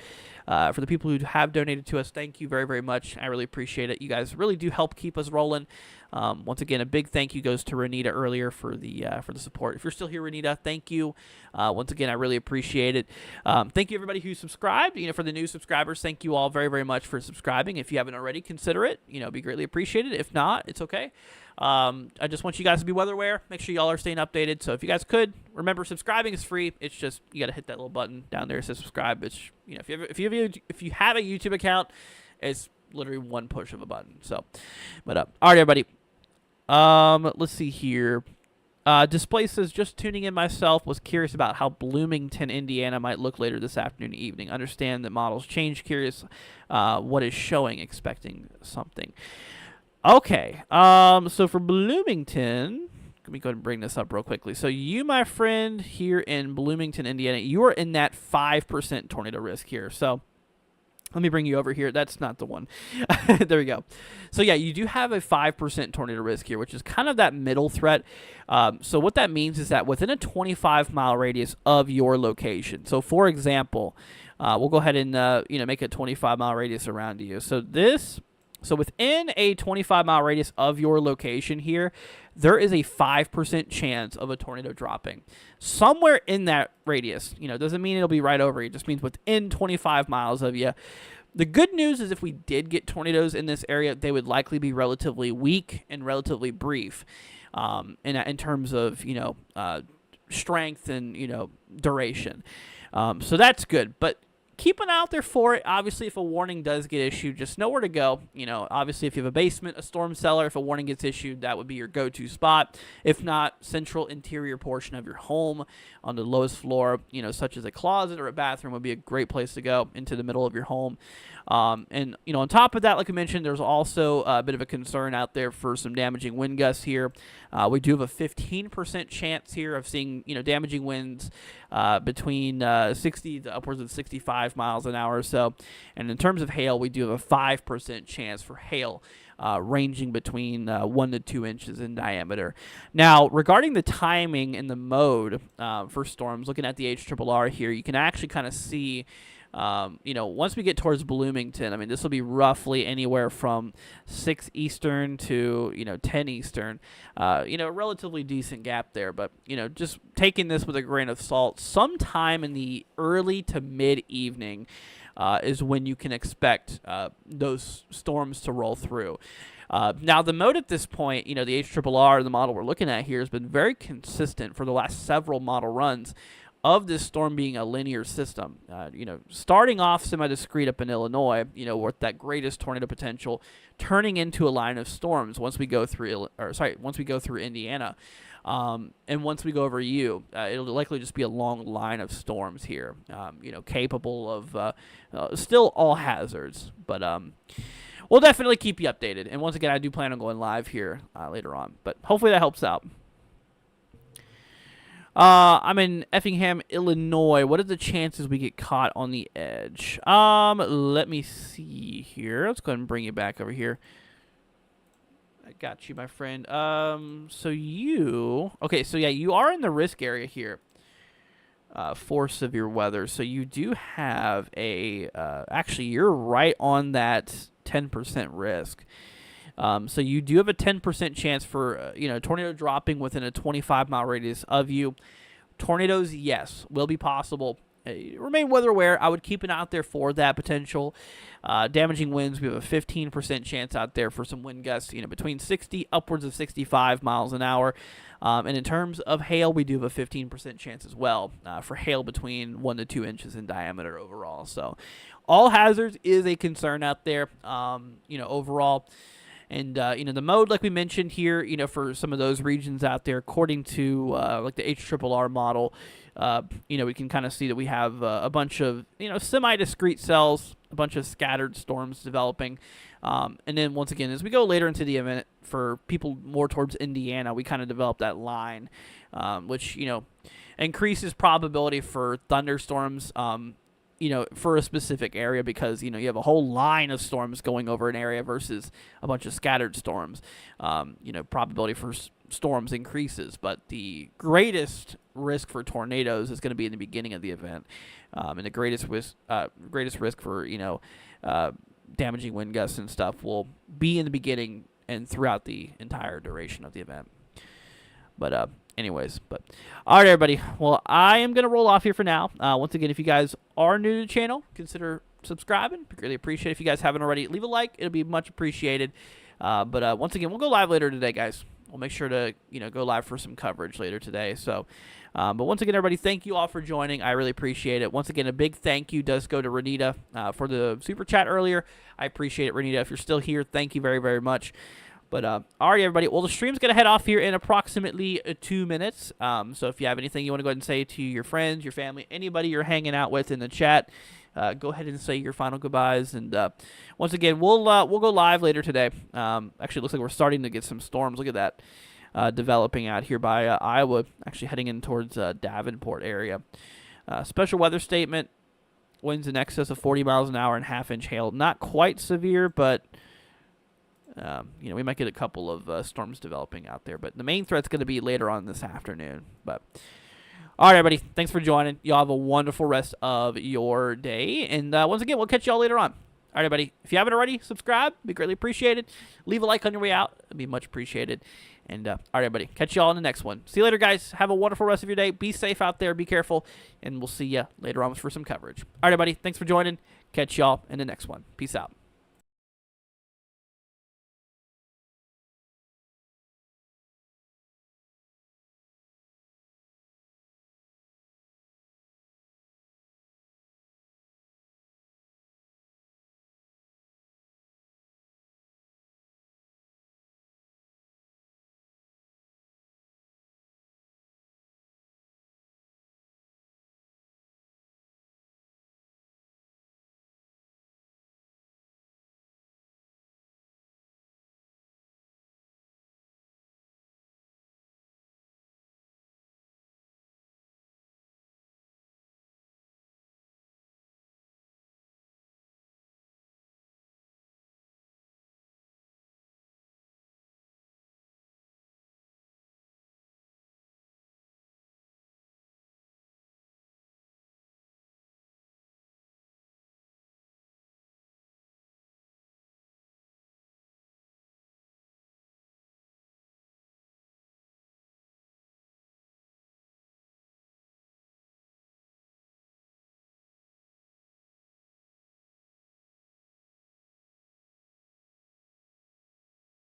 For the people who have donated to us, thank you very, very much. I really appreciate it. You guys really do help keep us rolling. Once again, a big thank you goes to Renita earlier for the support. If you're still here, Renita, thank you. Once again, I really appreciate it. Thank you, everybody who subscribed. For the new subscribers, thank you all very, very much for subscribing. If you haven't already, consider it. It'd be greatly appreciated. If not, it's okay. I just want you guys to be weather aware. Make sure y'all are staying updated. So if you guys could, remember, subscribing is free. It's just you got to hit that little button down there that says subscribe. It's if you have a YouTube account, it's literally one push of a button. So, but all right, everybody. Let's see here. Display says, just tuning in myself, was curious about how Bloomington, Indiana might look later this afternoon and evening. Understand that models change. Curious what is showing, expecting something. Okay, so for Bloomington, let me go ahead and bring this up real quickly. So you, my friend, here in Bloomington, Indiana, you are in that 5% tornado risk here. So let me bring you over here. That's not the one. There we go. So yeah, you do have a 5% tornado risk here, which is kind of that middle threat. So what that means is that within a 25-mile radius of your location. So for example, we'll go ahead and make a 25-mile radius around you. So within a 25-mile radius of your location here, there is a 5% chance of a tornado dropping. Somewhere in that radius, doesn't mean it'll be right over you. It just means within 25 miles of you. The good news is if we did get tornadoes in this area, they would likely be relatively weak and relatively brief in terms of, strength and, duration. So that's good. But keep an eye out there for it. Obviously, if a warning does get issued, just know where to go. Obviously, if you have a basement, a storm cellar, if a warning gets issued, that would be your go-to spot. If not, central interior portion of your home on the lowest floor, such as a closet or a bathroom would be a great place to go, into the middle of your home. And on top of that, like I mentioned, there's also a bit of a concern out there for some damaging wind gusts here. We do have a 15% chance here of seeing, damaging winds between 60 to upwards of 65 miles an hour or so. And in terms of hail, we do have a 5% chance for hail, ranging between 1 to 2 inches in diameter. Now, regarding the timing and the mode for storms, looking at the HRRR here, you can actually kind of see, once we get towards Bloomington, this will be roughly anywhere from 6 Eastern to, 10 Eastern. A relatively decent gap there, but, just taking this with a grain of salt, sometime in the early to mid-evening is when you can expect those storms to roll through. Now, the mode at this point, the HRRR, the model we're looking at here, has been very consistent for the last several model runs of this storm being a linear system. Starting off semi-discrete up in Illinois, with that greatest tornado potential, turning into a line of storms once we go through Indiana. And once we go over it'll likely just be a long line of storms here, capable of still all hazards. But we'll definitely keep you updated. And once again, I do plan on going live here later on. But hopefully that helps out. I'm in Effingham, Illinois. What are the chances we get caught on the edge? Let me see here. Let's go ahead and bring you back over here. I got you, my friend. You are in the risk area here for severe weather. So you do have actually, you're right on that 10% risk. So you do have a 10% chance for, tornado dropping within a 25-mile radius of you. Tornadoes, yes, will be possible. remain weather aware. I would keep an eye out there for that potential damaging winds. We have a 15% chance out there for some wind gusts, between 60 upwards of 65 miles an hour. And in terms of hail, we do have a 15% chance as well for hail between 1 to 2 inches in diameter overall. So all hazards is a concern out there, overall. And, the mode, like we mentioned here, for some of those regions out there, according to, like the HRRR model, we can kind of see that we have a bunch of, semi-discrete cells, a bunch of scattered storms developing. And then, once again, as we go later into the event, for people more towards Indiana, we kind of develop that line, which, increases probability for thunderstorms, for a specific area because, you have a whole line of storms going over an area versus a bunch of scattered storms. Probability for storms increases, but the greatest risk for tornadoes is going to be in the beginning of the event. And the greatest risk for, damaging wind gusts and stuff will be in the beginning and throughout the entire duration of the event. But, all right, everybody. Well, I am going to roll off here for now. Once again, if you guys are new to the channel, consider subscribing. We really appreciate it. If you guys haven't already, leave a like. It'll be much appreciated. But once again, we'll go live later today, guys. We'll make sure to, go live for some coverage later today. So, but once again, everybody, thank you all for joining. I really appreciate it. Once again, a big thank you does go to Renita for the super chat earlier. I appreciate it, Renita. If you're still here, thank you very, very much. But, all right, everybody. Well, the stream's going to head off here in approximately 2 minutes. So if you have anything you want to go ahead and say to your friends, your family, anybody you're hanging out with in the chat, go ahead and say your final goodbyes. And once again, we'll go live later today. Actually, it looks like we're starting to get some storms. Look at that developing out here by Iowa, actually heading in towards Davenport area. Special weather statement, winds in excess of 40 miles an hour and half-inch hail. Not quite severe, but... we might get a couple of storms developing out there, but the main threat's going to be later on this afternoon. But all right, everybody, thanks for joining. Y'all have a wonderful rest of your day, and once again, we'll catch y'all later on. All right, everybody, if you haven't already, subscribe. It'd be greatly appreciated. Leave a like on your way out. It'd be much appreciated. And all right, everybody, catch y'all in the next one. See you later, guys. Have a wonderful rest of your day. Be safe out there. Be careful, and we'll see you later on for some coverage. All right, everybody, thanks for joining. Catch y'all in the next one. Peace out.